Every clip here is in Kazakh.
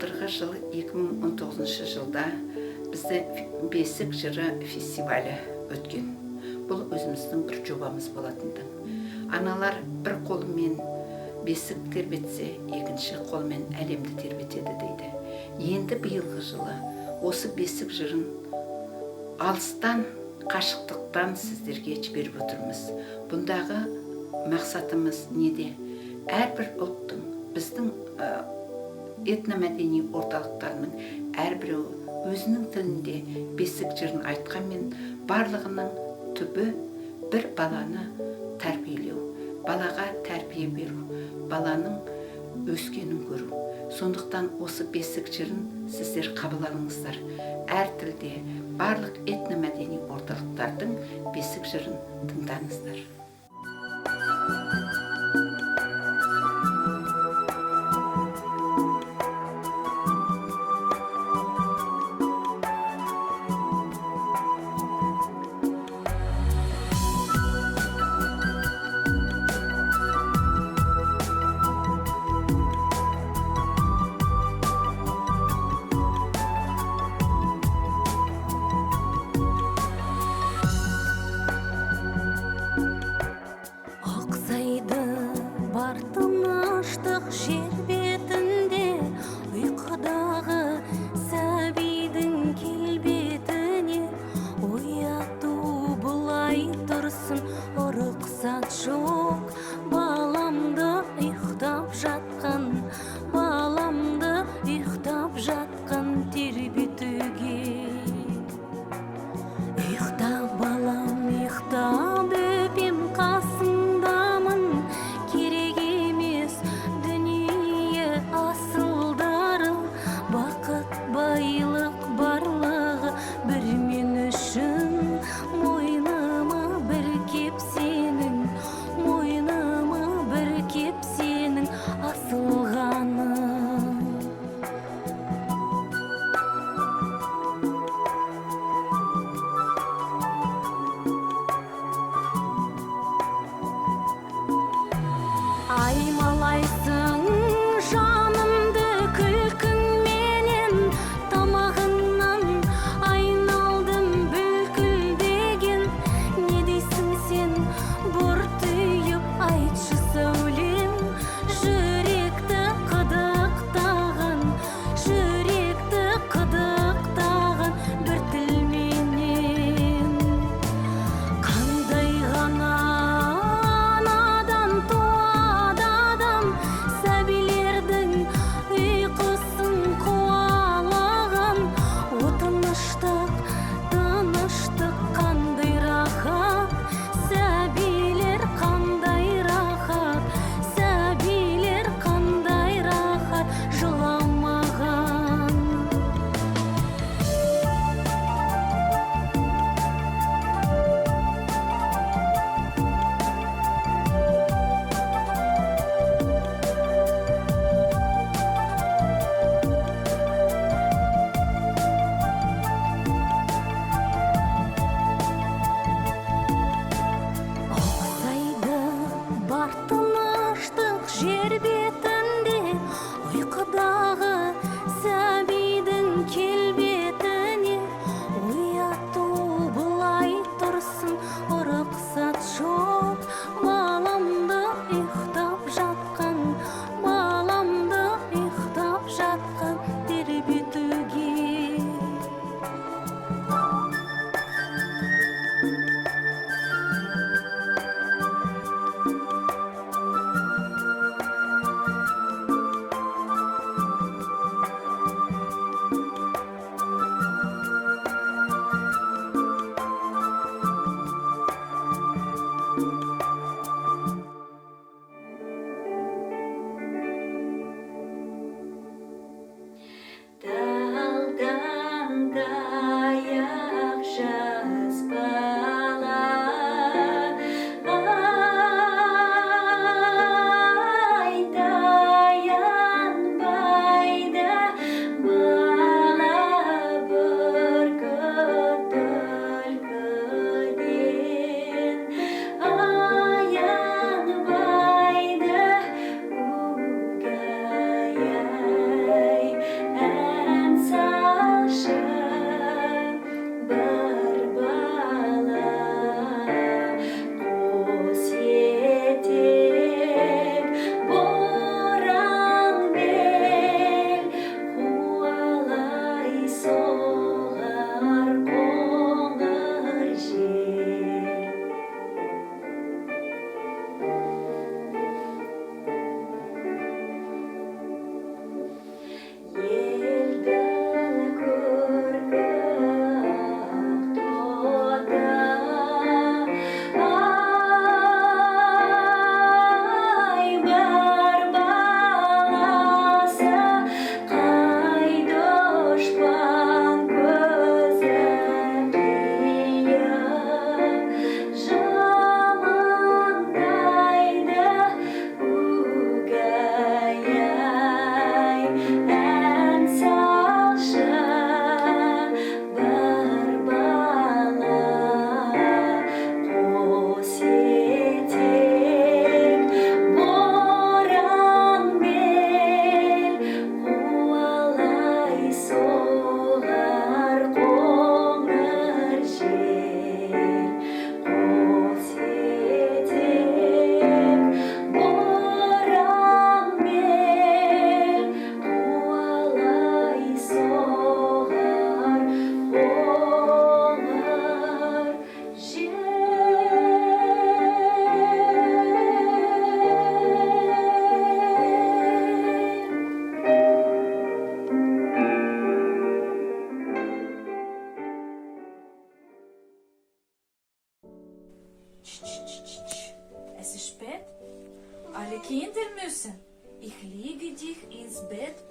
былтырғы жыл 2019 жылда бізде бесік жыры фестивалі өткен. Бұл өзіміздің бір жобамыз болатынды. Аналар бір қолымен бесік тербетсе, екінші қолмен әлемді тербетеді дейді. Енді биылғы жылы осы бесік жырын алыстан, қашықтықтан сіздерге жіберіп отырмыз. Бұндағы мақсатымыз неде? Әрбір ұлттың, біздің этномәдени орталықтарының әрбіреуі өзінің тілінде бесік жырын айтқанмен барлығының түбі бір баланы тәрбиелеу, балаға тәрбие беру, баланың өскенін көру. Сондықтан осы бесік жырын сіздер қабыл алыңыздар. Әр тілде барлық этномәдени орталықтардың бесік жырын тыңдаңыздар.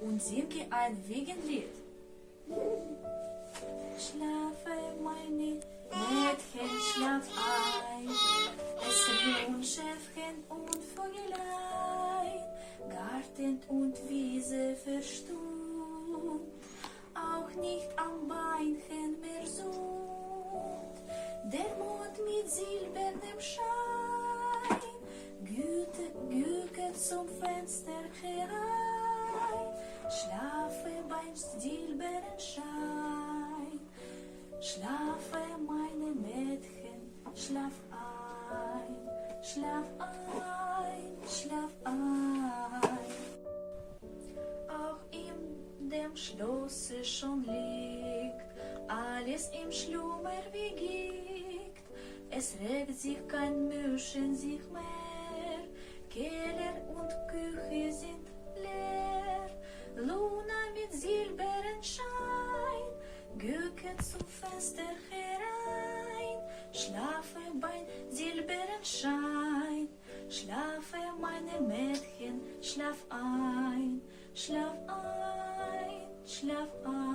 und singe ein Wiegenlied. Schlafe, meine Mädchen, schlaf ein, es ruhen Schäfchen und Vögelein, Garten und Wiese verstummt, auch nicht am Beinchen mehr summt, der Mond mit silbernem Schein, Güte zum Fenster herein, schlafe beim silbernen Schein, schlafe meine Mädchen, schlaf ein, schlaf ein, schlaf ein. Auch in dem Schlosse schon liegt alles im Schlummer wie Gicht. Es regt sich kein Müschen sich mehr, Keller und Küche sind leer. Luna mit silbernen Schein, Gücke zum Fenster herein, schlafe beim silbernen Schein, schlafe meine Mädchen, schlaf ein, schlaf ein, schlaf ein.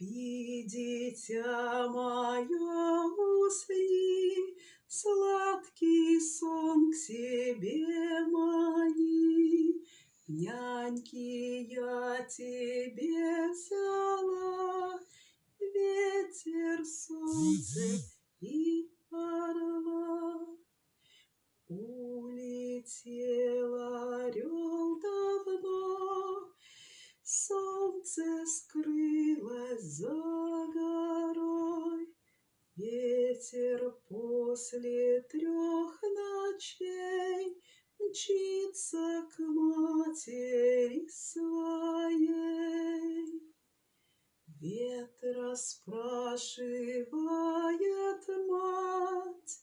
Спи, дитя мое, усни, сладкий сон к себе мани. Няньки я тебе взяла, ветер, солнце и орла. Улетел орел давно, солнце скрылось за горой. Ветер после 3 ночей мчится к матери своей. Ветра спрашивает мать,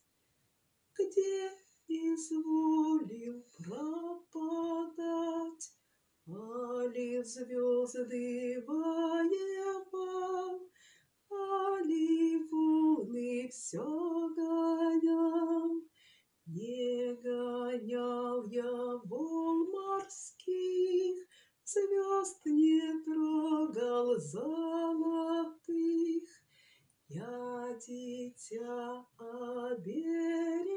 где изволил пропадать, али звезды воевал, али волны все гонял. Не гонял я волн морских, звезд не трогал золотых. Я дитя оберег